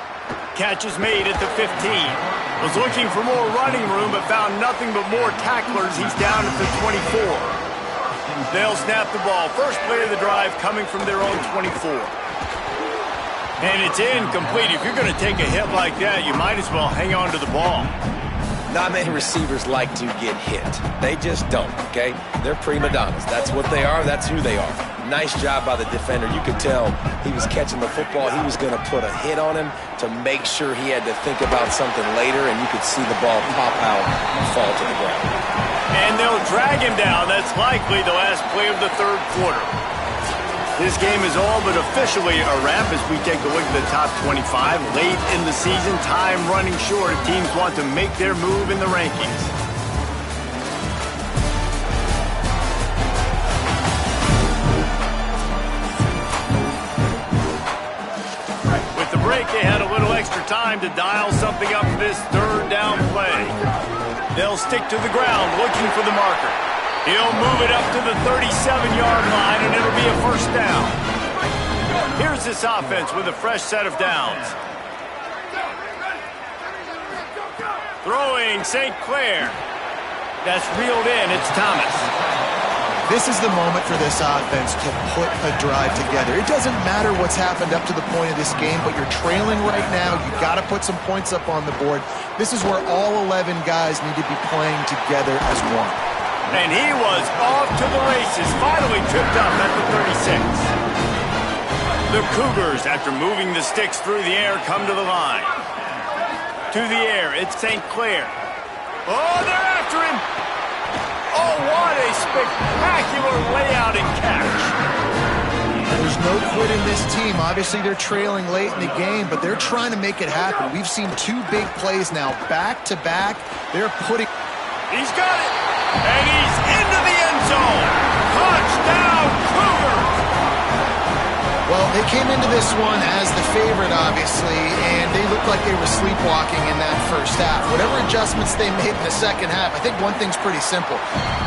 Catch is made at the 15. Was looking for more running room, but found nothing but more tacklers. He's down at the 24. They'll snap the ball. First play of the drive coming from their own 24. And it's incomplete. If you're going to take a hit like that, you might as well hang on to the ball. Not many receivers like to get hit. They just don't, okay? They're prima donnas. That's what they are. That's who they are. Nice job by the defender. You could tell he was catching the football. He was going to put a hit on him to make sure he had to think about something later, and you could see the ball pop out and fall to the ground. And they'll drag him down. That's likely the last play of the 3rd quarter. This game is all but officially a wrap as we take a look at the top 25. Late in the season, time running short if teams want to make their move in the rankings. With the break, they had a little extra time to dial something up for this 3rd down play. They'll stick to the ground looking for the marker. He'll move it up to the 37-yard line, and it'll be a first down. Here's this offense with a fresh set of downs. Throwing St. Clair. That's reeled in. It's Thomas. This is the moment for this offense to put a drive together. It doesn't matter what's happened up to the point of this game, but you're trailing right now. You've got to put some points up on the board. This is where all 11 guys need to be playing together as one. And he was off to the races, finally tripped up at the 36. The Cougars, after moving the sticks through the air, come to the line. To the air, it's St. Clair. Oh, they're after him. Oh, what a spectacular layout and catch. There's no quit in this team. Obviously, they're trailing late in the game, but they're trying to make it happen. We've seen 2 big plays now, back-to-back. They're putting... He's got it. And he's into the end zone. Touchdown, Cougars. Well, they came into this one as the favorite, obviously, and they looked like they were sleepwalking in that first half. Whatever adjustments they made in the second half, I think one thing's pretty simple.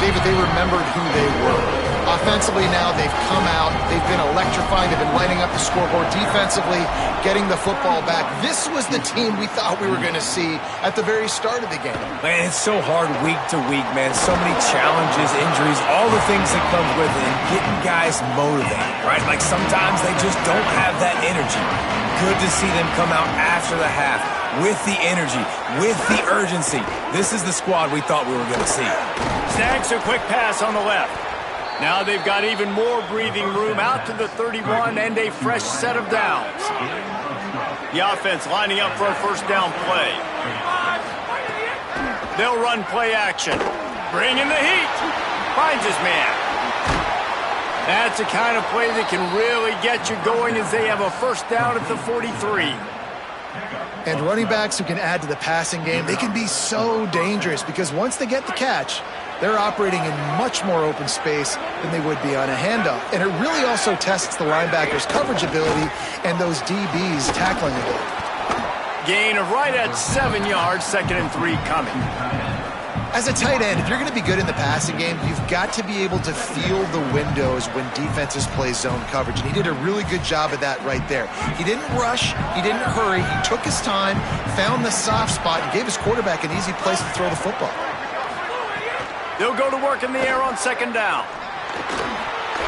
David, they remembered who they were. Offensively now, they've come out. They've been electrifying. They've been lighting up the scoreboard defensively, getting the football back. This was the team we thought we were going to see at the very start of the game. Man, it's so hard week to week, man. So many challenges, injuries, all the things that come with it, and getting guys motivated, right? Like sometimes they just don't have that energy. Good to see them come out after the half with the energy, with the urgency. This is the squad we thought we were going to see. Snags a quick pass on the left. Now they've got even more breathing room out to the 31 and a fresh set of downs. The offense lining up for a first down play. They'll run play action. Bring in the heat. Finds his man. That's the kind of play that can really get you going as they have a first down at the 43. And running backs who can add to the passing game, they can be so dangerous because once they get the catch, they're operating in much more open space than they would be on a handoff. And it really also tests the linebackers' coverage ability and those DBs' tackling ability. Gain of right at 7 yards, 2nd and 3 coming. As a tight end, if you're going to be good in the passing game, you've got to be able to feel the windows when defenses play zone coverage. And he did a really good job of that right there. He didn't rush. He didn't hurry. He took his time, found the soft spot, and gave his quarterback an easy place to throw the football. They'll go to work in the air on 2nd down.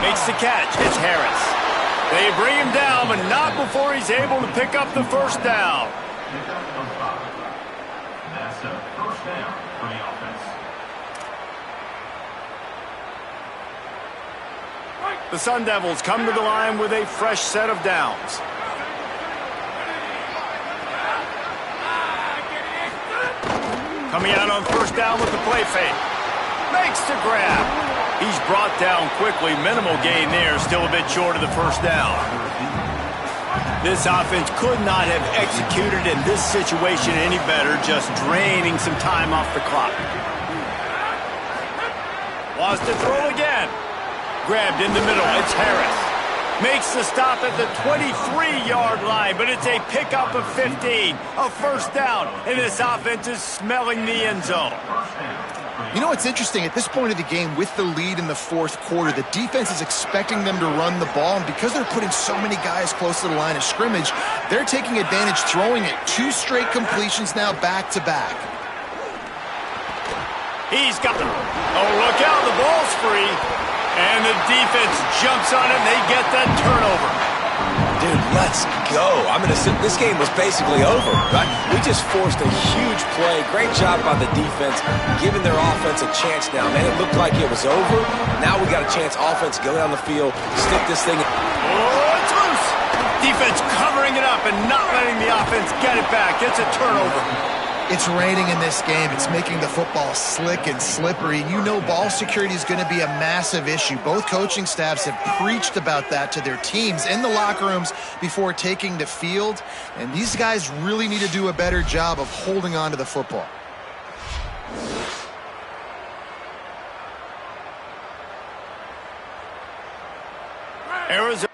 Makes the catch. It's Harris. They bring him down, but not before he's able to pick up the first down. That's a first down for the offense. The Sun Devils come to the line with a fresh set of downs. Coming out on first down with the play fake. Makes the grab. He's brought down quickly. Minimal gain there. Still a bit short of the first down. This offense could not have executed in this situation any better, just draining some time off the clock. Wants to throw again. Grabbed in the middle. It's Harris. Makes the stop at the 23-yard line, but it's a pickup of 15. A first down, and this offense is smelling the end zone. You know what's interesting? At this point of the game, with the lead in the fourth quarter, the defense is expecting them to run the ball, and because they're putting so many guys close to the line of scrimmage, they're taking advantage, throwing it. 2 straight completions now back-to-back. He's got them. Oh, look out, the ball's free. And the defense jumps on it, and they get that turnover. Dude, let's go. This game was basically over, right? We just forced a huge play. Great job by the defense, giving their offense a chance now. Man, it looked like it was over. Now we got a chance, offense, go down the field, stick this thing. Oh, it's loose. Defense covering it up and not letting the offense get it back. It's a turnover. It's raining in this game. It's making the football slick and slippery. You know ball security is going to be a massive issue. Both coaching staffs have preached about that to their teams in the locker rooms before taking the field. And these guys really need to do a better job of holding on to the football. Arizona.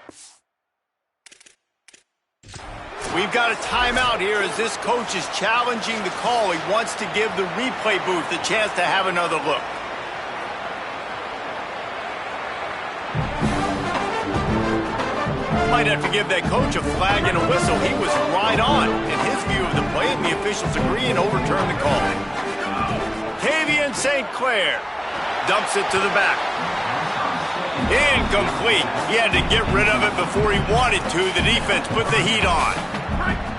We've got a timeout here as this coach is challenging the call. He wants to give the replay booth a chance to have another look. A might have to give that coach a flag and a whistle. He was right on in his view of the play, and the officials agree and overturn the call. Tavian St. Clair dumps it to the back. Incomplete. He had to get rid of it before he wanted to. The defense put the heat on.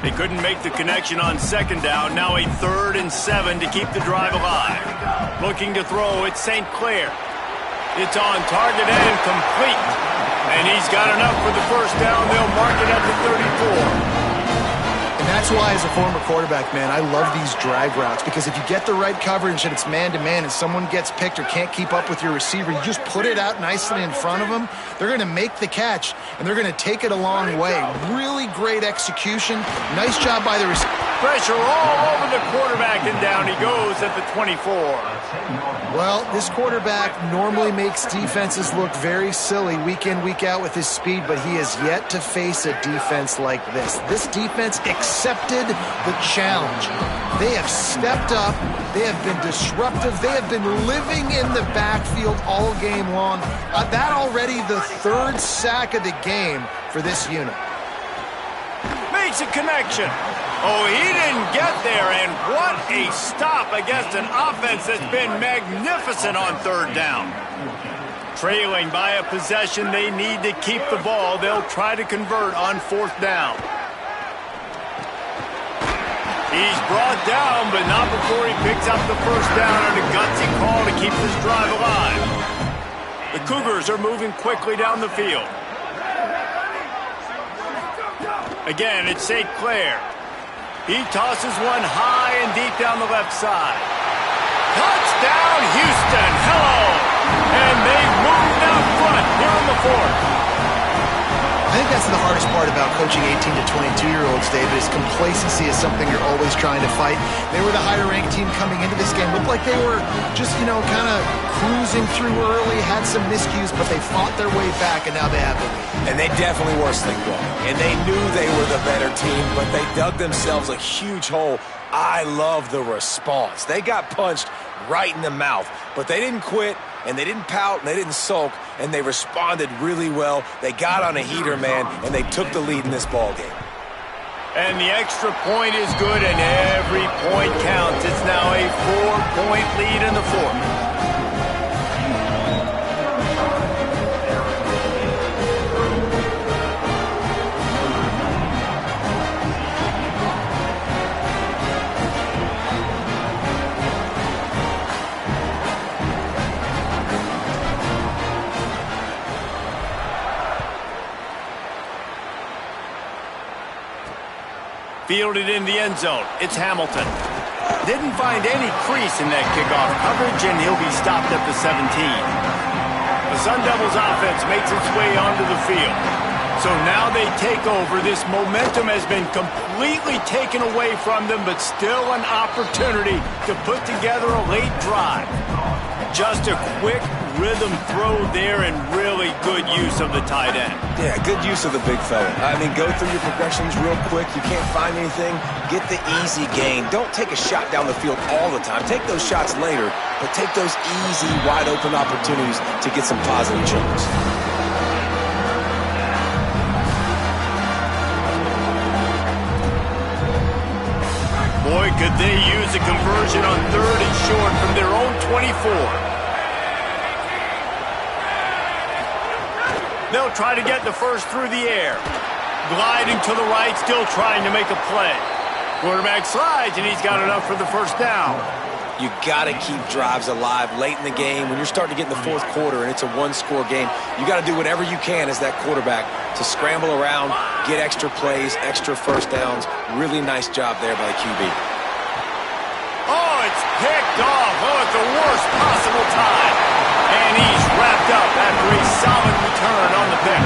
They couldn't make the connection on second down. Now a 3rd and 7 to keep the drive alive. Looking to throw, it's St. Clair. It's on target and complete. And he's got enough for the first down. They'll mark it at the 34. And that's why, as a former quarterback, man, I love these drag routes, because if you get the right coverage and it's man-to-man and someone gets picked or can't keep up with your receiver, you just put it out nicely in front of them. They're going to make the catch, and they're going to take it a long way. Really great execution. Nice job by the receiver. Pressure all over the quarterback, and down he goes at the 24. Well, this quarterback normally makes defenses look very silly week in, week out with his speed, but he has yet to face a defense like this. This defense accepted the challenge. They have stepped up. They have been disruptive. They have been living in the backfield all game long. That already the 3rd sack of the game for this unit. Makes a connection. Oh, he didn't get there, and what a stop against an offense that's been magnificent on 3rd down. Trailing by a possession, they need to keep the ball. They'll try to convert on 4th down. He's brought down, but not before he picks up the first down on a gutsy call to keep this drive alive. The Cougars are moving quickly down the field. Again, it's St. Clair. He tosses one high and deep down the left side. Touchdown, Houston. Hello. And they moved out front here in the 4th. I think that's the hardest part about coaching 18 to 22-year-olds, David, is complacency is something you're always trying to fight. They were the higher-ranked team coming into this game. Looked like they were just, kind of cruising through early, had some miscues, but they fought their way back, and now they have the lead. And they definitely were sleepwalking. And they knew they were the better team, but they dug themselves a huge hole. I love the response. They got punched right in the mouth, but they didn't quit, and they didn't pout, and they didn't sulk, and they responded really well. They got on a heater, man, and they took the lead in this ballgame. And the extra point is good, and every point counts. It's now a 4-point lead in the 4th. Fielded in the end zone. It's Hamilton. Didn't find any crease in that kickoff coverage, and he'll be stopped at the 17. The Sun Devils offense makes its way onto the field. So now they take over. This momentum has been completely taken away from them, but still an opportunity to put together a late drive. Just a quick rhythm throw there, and really good use of the tight end. Yeah, good use of the big fella. I mean, go through your progressions real quick. You can't find anything. Get the easy gain. Don't take a shot down the field all the time. Take those shots later, but take those easy, wide-open opportunities to get some positive chunks. Boy, could they use a conversion on 3rd and short from their own 24. They'll try to get the first through the air. Gliding to the right, still trying to make a play. Quarterback slides, and he's got enough for the first down. You got to keep drives alive late in the game. When you're starting to get in the 4th quarter and it's a 1-score game, you got to do whatever you can as that quarterback to scramble around, get extra plays, extra first downs. Really nice job there by the QB. Oh, it's picked off. Oh, at the worst possible time. And he's wrapped up after a solid return on the pick.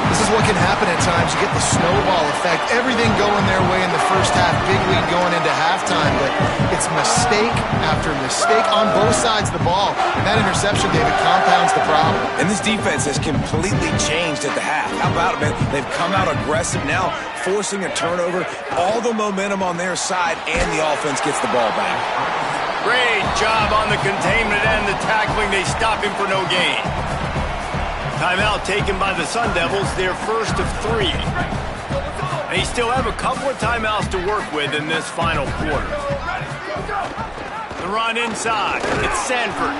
This is what can happen at times. You get the snowball effect. Everything going their way in the first half. Big lead going into halftime. But it's mistake after mistake on both sides of the ball. And that interception, David, compounds the problem. And this defense has completely changed at the half. How about it, man? They've come out aggressive now, forcing a turnover. All the momentum on their side, and the offense gets the ball back. Great job on the containment and the tackling. They stop him for no gain. Timeout taken by the Sun Devils, their first of 3. They still have a couple of timeouts to work with in this final quarter. The run inside. It's Sanford.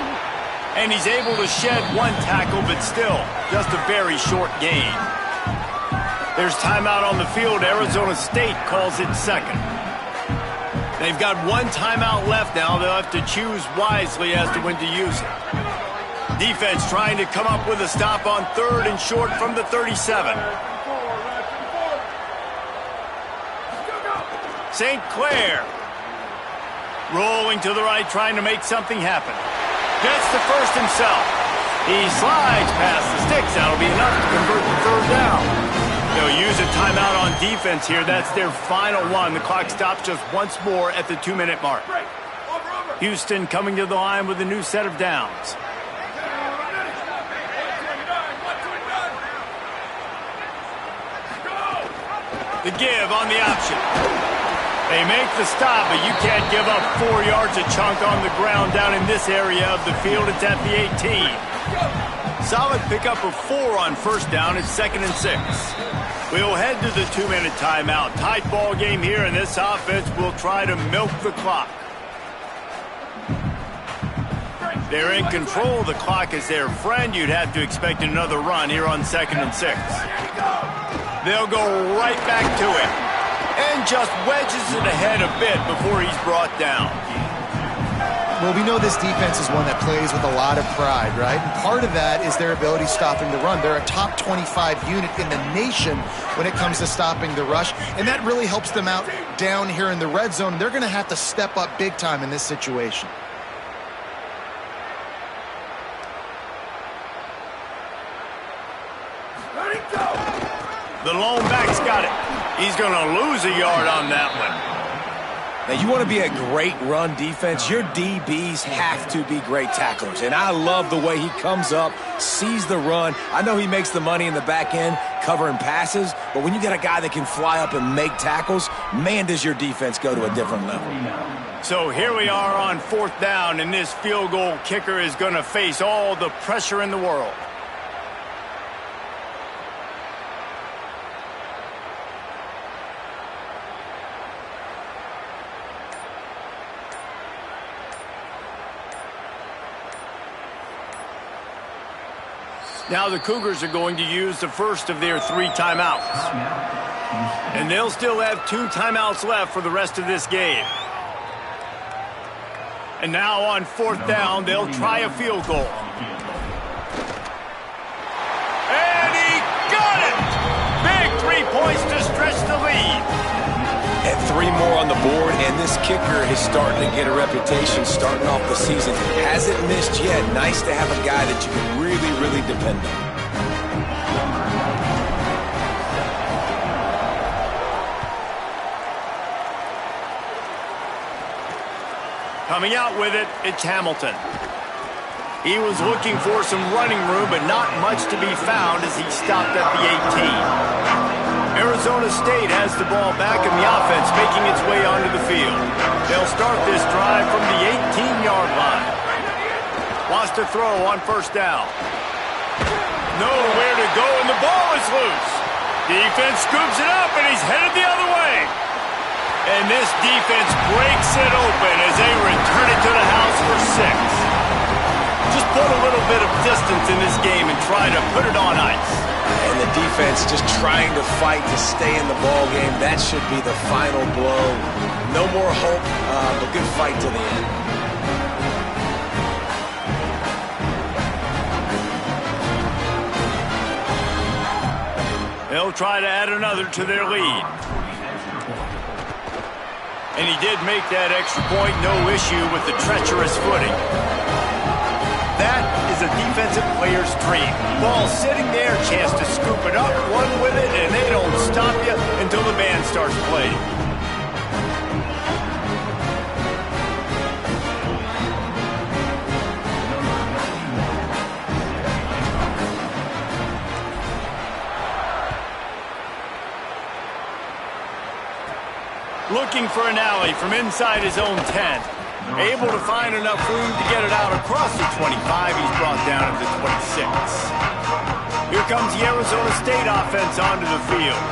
And he's able to shed one tackle, but still just a very short gain. There's timeout on the field. Arizona State calls it second. They've got one timeout left now. They'll have to choose wisely as to when to use it. Defense trying to come up with a stop on 3rd and short from the 37. St. Clair rolling to the right, trying to make something happen. Gets the first himself. He slides past the sticks. That'll be enough to convert the 3rd down. They'll use a timeout on defense here. That's their final one. The clock stops just once more at the 2-minute mark. Houston coming to the line with a new set of downs. The give on the option. They make the stop, but you can't give up 4 yards a chunk on the ground down in this area of the field. It's at the 18. Solid pickup of 4 on first down. It's 2nd and 6. We'll head to the 2-minute timeout. Tight ball game here, and this offense will try to milk the clock. They're in control of the clock as their friend. You'd have to expect another run here on 2nd and 6. They'll go right back to him. And just wedges it ahead a bit before he's brought down. Well, we know this defense is one that plays with a lot of pride, right? And part of that is their ability stopping the run. They're a top 25 unit in the nation when it comes to stopping the rush, and that really helps them out down here in the red zone. They're going to have to step up big time in this situation. The lone back's got it. He's going to lose a yard on that one. Now, you want to be a great run defense, your DBs have to be great tacklers. And I love the way he comes up, sees the run. I know he makes the money in the back end covering passes, but when you got a guy that can fly up and make tackles, man, does your defense go to a different level. So here we are on 4th down, and this field goal kicker is going to face all the pressure in the world. Now the Cougars are going to use the first of their 3 timeouts. And they'll still have 2 timeouts left for the rest of this game. And now on 4th down, they'll try a field goal. And he got it! Big 3 points to stretch the lead. And 3 more on the board, and this kicker is starting to get a reputation starting off the season. Hasn't missed yet. Nice to have a guy that you can really depend on. Coming out with it, it's Hamilton. He was looking for some running room, but not much to be found as he stopped at the 18. Arizona State has the ball back in the offense, making its way onto the field. They'll start this drive from the 18-yard line. Wants to throw on first down. Nowhere to go, and the ball is loose. Defense scoops it up, and he's headed the other way. And this defense breaks it open as they return it to the house for 6. Just put a little bit of distance in this game and try to put it on ice. And the defense just trying to fight to stay in the ball game. That should be the final blow. No more hope, but good fight to the end. They'll try to add another to their lead. And he did make that extra point, no issue with the treacherous footing. That is a defensive player's dream. Ball sitting there, chance to scoop it up, run with it, and they don't stop you until the band starts playing. Looking for an alley from inside his own 10. Able to find enough room to get it out across the 25. He's brought down at the 26. Here comes the Arizona State offense onto the field.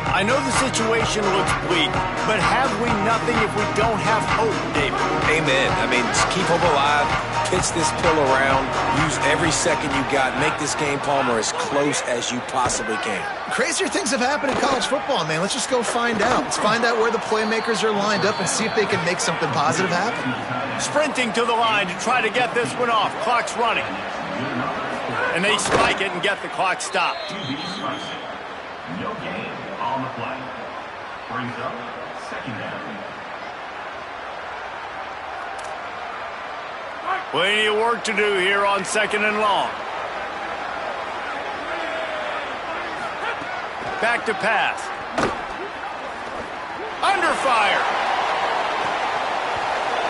I know the situation looks bleak, but have we nothing if we don't have hope, David? Amen. I mean, just keep hope alive, pitch this pill around, use every second you got, make this game, Palmer, as close as you possibly can. Crazier things have happened in college football, man. Let's just go find out. Let's find out where the playmakers are lined up and see if they can make something positive happen. Sprinting to the line to try to get this one off. Clock's running. And they spike it and get the clock stopped. No gain on the play. Brings up second down. Plenty of work to do here on second and long. Back to pass. Under fire.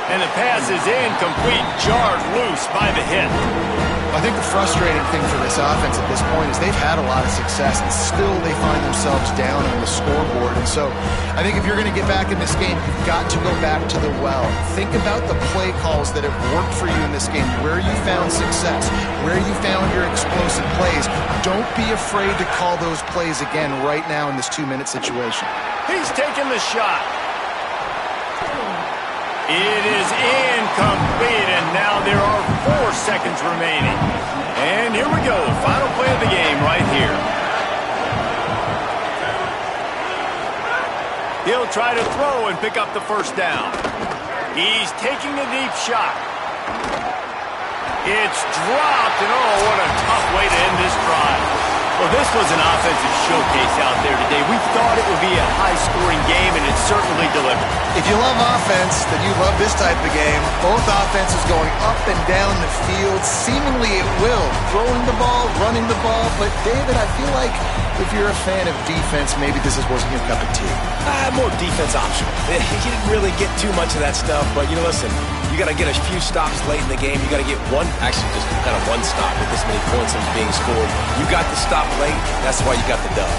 And the pass is incomplete, jarred loose by the hit. I think the frustrating thing for this offense at this point is they've had a lot of success, and still they find themselves down on the scoreboard. And so I think if you're going to get back in this game, you've got to go back to the well. Think about the play calls that have worked for you in this game, where you found success, where you found your explosive plays. Don't be afraid to call those plays again right now in this 2-minute situation. He's taking the shot. It is incomplete, and now there are 4 seconds remaining. And here we go, final play of the game right here. He'll try to throw and pick up the first down. He's taking a deep shot. It's dropped, and oh, what a tough way to end this drive. Well, this was an offensive showcase out there today. We thought it would be a high-scoring game, and it certainly delivered. If you love offense, then you love this type of game. Both offenses going up and down the field, seemingly at will. Throwing the ball, running the ball. But, David, I feel like if you're a fan of defense, maybe this wasn't your cup of tea. More defense optional. You didn't really get too much of that stuff, but, listen, you got to get a few stops late in the game. You got to get just kind of one stop with this many points that was being scored. You got the stop late. That's why you got the dub.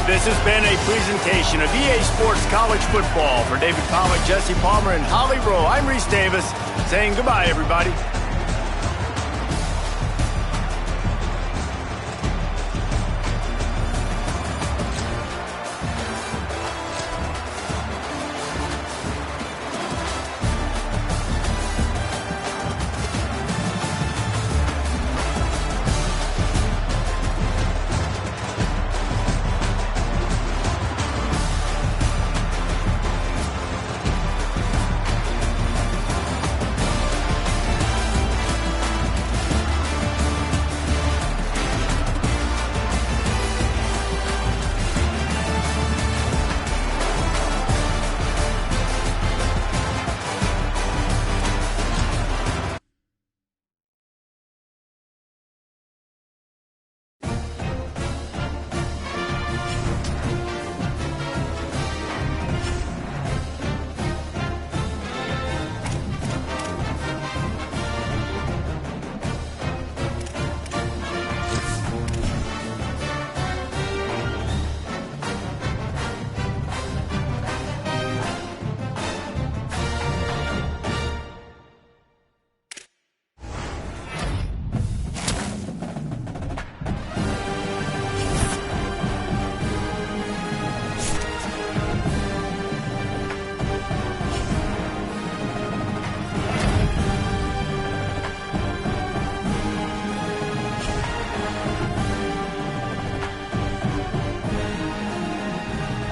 This has been a presentation of EA Sports College Football. For David Pollack, Jesse Palmer, and Holly Rowe, I'm Reese Davis saying goodbye, everybody.